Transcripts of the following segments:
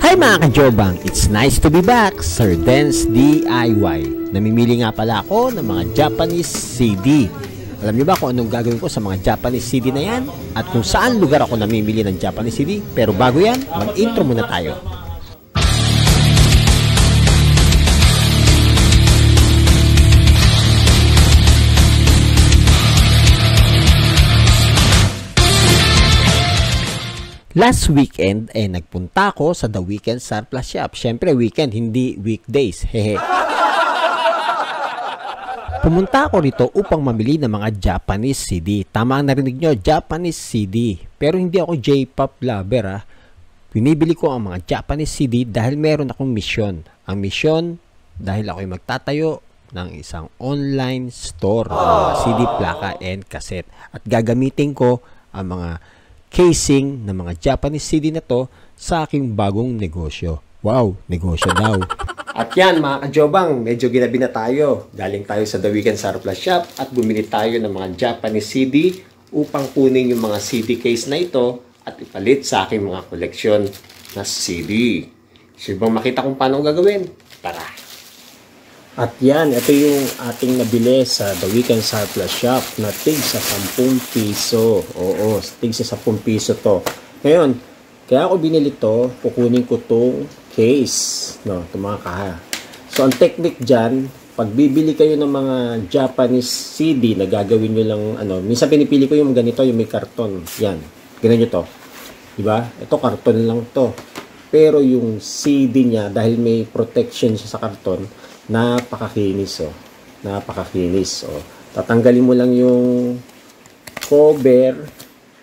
Hi mga kajobang! It's nice to be back! Sir Dance DIY. Namimili nga pala ako ng mga Japanese CD. Alam niyo ba kung anong gagawin ko sa mga Japanese CD na yan? At kung saan lugar ako namimili ng Japanese CD? Pero bago yan, mag-intro muna tayo. Last weekend, nagpunta ako sa The Weekend Surplus Shop. Siyempre, weekend, hindi weekdays. Hehe. Pumunta ako rito upang mamili ng mga Japanese CD. Tama ang narinig nyo, Japanese CD. Pero hindi ako J-pop lover, Binibili ko ang mga Japanese CD dahil meron akong misyon. Ang misyon, dahil ako'y magtatayo ng isang online store ng mga CD, plaka, and cassette. At gagamitin ko ang mga casing ng mga Japanese CD na to sa aking bagong negosyo. Wow, negosyo daw. At yan mga kajobang, medyo ginabi na tayo. Galing tayo sa The Weekend Surplus Shop at bumili tayo ng mga Japanese CD upang kunin yung mga CD case na ito at ipalit sa aking mga koleksyon na CD. So bang makita kung paano gagawin? Tara! At yan, ito yung ating nabili sa The Weekend Surplus Shop na tig sa 10 piso. Oo, tig sa 10 piso to. Ngayon, kaya ako binili to, kukunin ko tong case. No, itong mga kaha. So, ang technique dyan, pag bibili kayo ng mga Japanese CD na gagawin nyo lang, minsan pinipili ko yung ganito, yung may karton. Yan, ganun nyo to. Diba? Ito, karton lang to. Pero yung CD niya, dahil may protection siya sa karton, napakakinis, napakakinis. Tatanggalin mo lang yung cover.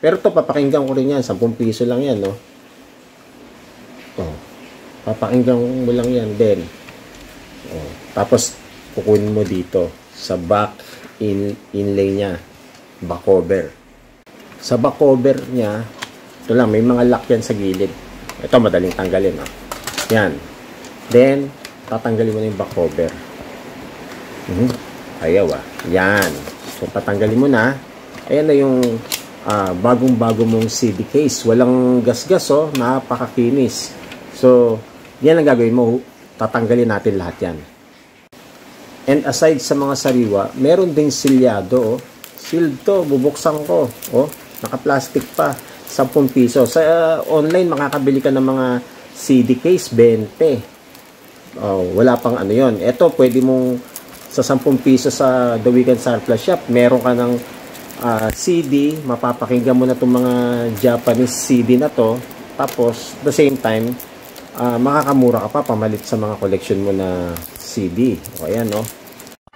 Pero to papakinggan ko rin yan, 10 piso lang yan, papakinggan mo lang yan din. Tapos kukunin mo dito sa back inlay niya, back cover. Sa back cover niya, ito lang, may mga lock yan sa gilid. Ito madaling tanggalin, yan. Then tatanggalin mo na yung back cover. Ayaw, yan. So, patanggalin mo na. Ayan na yung bagong-bago mong CD case. Walang gasgas, napakakinis. So, yan ang gagawin mo. Tatanggalin natin lahat yan. And aside sa mga sariwa, meron ding silyado, Sealed to, bubuksan ko. Naka-plastic pa. 10 piso. Sa online, makakabili ka ng mga CD case, 20. Wala pang yon. Ito, pwede mong sa 10 piso sa The Weekend Surplus Shop, meron ka ng CD, mapapakinggan mo na itong mga Japanese CD na to. Tapos, the same time, makakamura ka pa pamalit sa mga collection mo na CD. Ayan,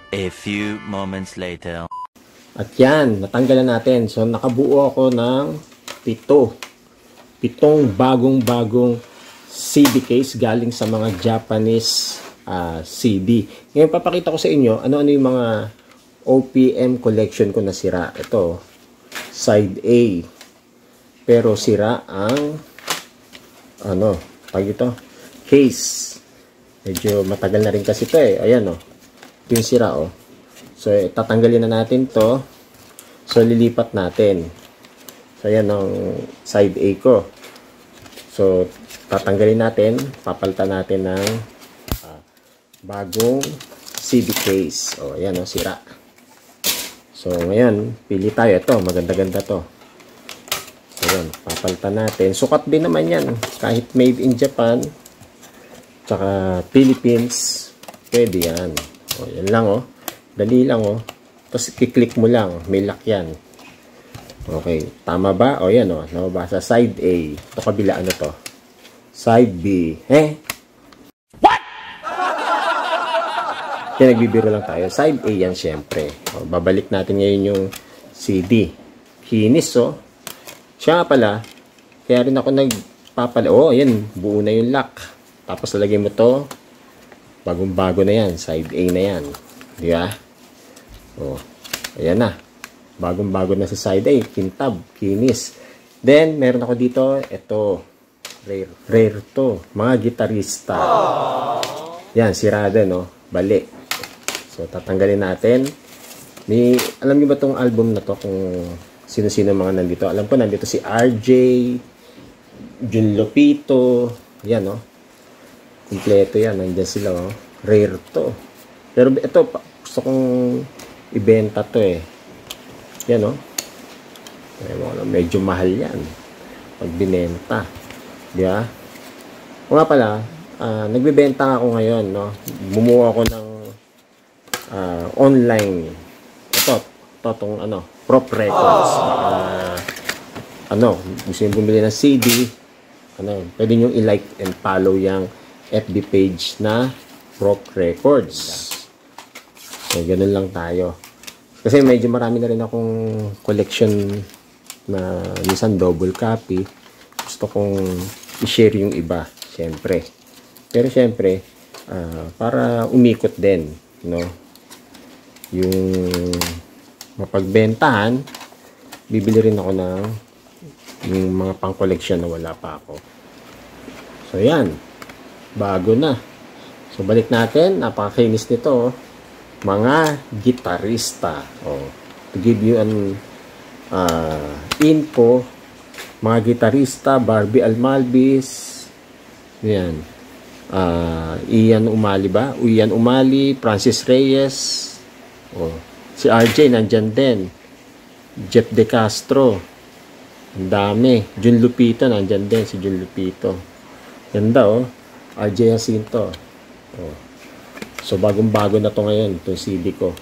A few moments later. At yan, natanggalan natin. So, nakabuo ako ng 7 bagong-bagong CD case galing sa mga Japanese CD. Ngayon, papakita ko sa inyo ano-ano yung mga OPM collection ko na sira. Ito, side A. Pero sira ang case. Medyo matagal na rin kasi ito Ayan, ito yung sira, So, tatanggalin na natin to. So, lilipat natin. So, ayan ang side A ko. So, tatanggalin natin, papalitan natin ng bagong CD case. Ayan, sira. So, ngayon, pili tayo. Ito, maganda-ganda to. Ayan, papalitan natin. Sukat din naman yan. Kahit made in Japan, tsaka Philippines, pwede yan. Yan lang, Dali lang, Tapos, kiklik mo lang. May lock yan. Okay, tama ba? Yan, nababasa. Side A. Ito, kabila, to? Side B. What? Kaya nagbibiro lang tayo. Side A yan, syempre. Babalik natin ngayon yung CD. Kinis, Siya nga pala, kaya rin ako nagpapala. Ayan, buo na yung lock. Tapos, lalagay mo to. Bagong-bago na yan. Side A na yan. Di ba? Ayan na. Bagong-bago na sa side A. Kintab. Kinis. Then, meron ako dito. Ito. Rare to. Mga gitarista. Yan, sirada, Bali. So, tatanggalin natin. Alam niyo ba itong album na to? Kung sino-sino mga nandito. Alam ko, nandito si RJ, Jun Lopito. Yan, Kompleto yan. Nandiyan sila, oh. Rare to. Pero ito, gusto kong ibenta to eh. Yan, oh. Medyo mahal yan. Pag binenta. Di ba? O nga pala, nagbebenta ako ngayon, no? Bumuo ako ng online. Ito tong Prop Records. Gusto nyo bumili ng CD, pwede nyo i-like and follow yung FB page na Prop Records. So, ganun lang tayo. Kasi medyo marami na rin akong collection na minsan double copy. Gusto kong i-share yung iba, syempre. Pero syempre, para umikot din, no? Yung mapagbentahan, bibili rin ako ng yung mga pang-collection na wala pa ako. So, yan. Bago na. So, balik natin. Napakakinis nito. Mga gitarista. To give you an info, mga gitarista, Barbie Almalbis, yan. Ian Umali ba? Ian Umali, Francis Reyes, si RJ nandyan din, Jeff De Castro, ang dami. Jun Lupito, nandyan din si Jun Lupito. Ganda, RJ Jacinto. So, bagong-bago na to ngayon, itong CD ko.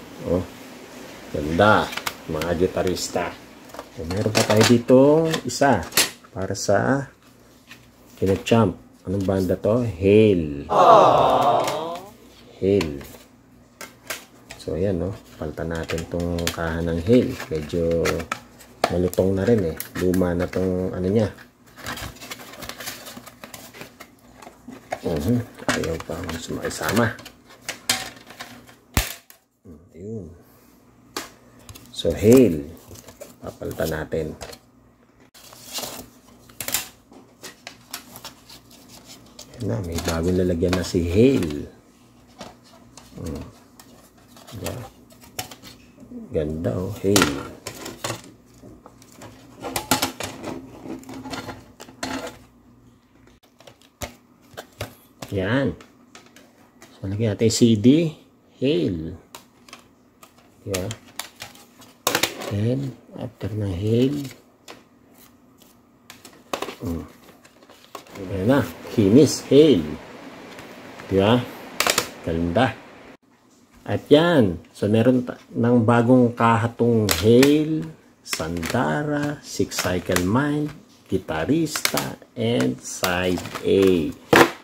Ganda. Mga gitarista. So, meron pa tayo dito isa. Para sa Kinechamp. Anong banda to? Hail. Hail. So, ayan, palitan natin itong kahan ng Hail. Medyo malutong na rin eh. Luma na tong niya. Ayaw pa sumakisama. Ayun. So, Hail. Papalitan natin. Ayan na, may bagong lalagyan na si Hail. Ganda, Hail. Yan. So, lagyan natin CD. Hail. Yeah. And, after na Hail. Ayan na. Kinis. Hail. Yeah. Ganda. At yan. So, meron ng bagong kahatong Hail, Sandara, Six Cycle Mind, Gitarista, and Side A.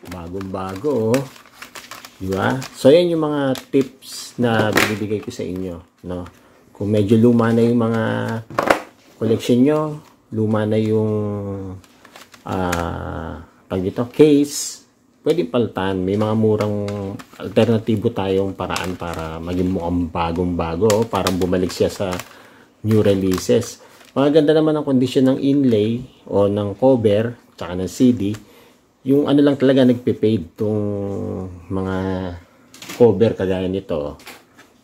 Bagong-bago, diba? So, yan yung mga tips na binibigay ko sa inyo, no? Kung medyo luma na yung mga collection nyo, luma na yung case, pwede palitan. May mga murang alternatibo tayong paraan para maging mukhang bagong-bago, parang bumalik siya sa new releases. Maganda naman ang kondisyon ng inlay o ng cover, tsaka ng CD. Yung lang talaga nagpe-fade tong mga cover kagaya nito.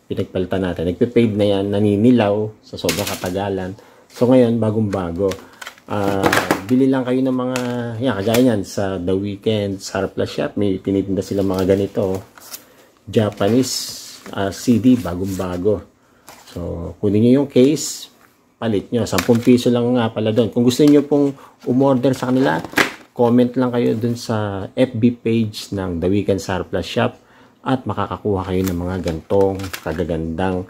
Pinagpalitan natin. Nagpe-fade na yan, naninilaw sa sobrang katagalan. So ngayon, bagong-bago. Bili lang kayo ng mga, kagaya yan, sa The Weeknd, Surplus Shop, may tinitinda silang mga ganito. Japanese CD, bagong-bago. So, kunin nyo yung case, palit nyo. 10 piso lang nga pala doon. Kung gusto nyo pong umorder sa kanila, comment lang kayo dun sa FB page ng The Weeknd Surplus Shop at makakakuha kayo ng mga gantong kagagandang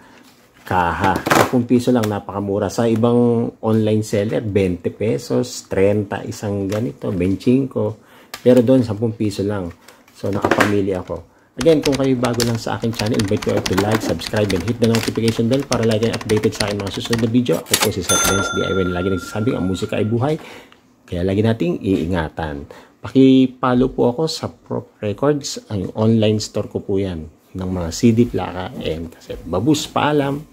kaha. 10 piso lang, napakamura. Sa ibang online seller, 20 pesos, 30, isang ganito, 25. Pero doon, 10 piso lang. So, nakapamili ako. Again, kung kayo bago lang sa aking channel, invite ko to like, subscribe, and hit the notification bell para lagi updated sa aking mga susunod na video. Ako po si Sir Friends DIY na lagi nagsasabing ang musika ay buhay. Kaya lagi nating iingatan. Paki-follow po ako sa Prop Records. Ang online store ko po yan ng mga CD, plaka, and cassette. Babus, paalam!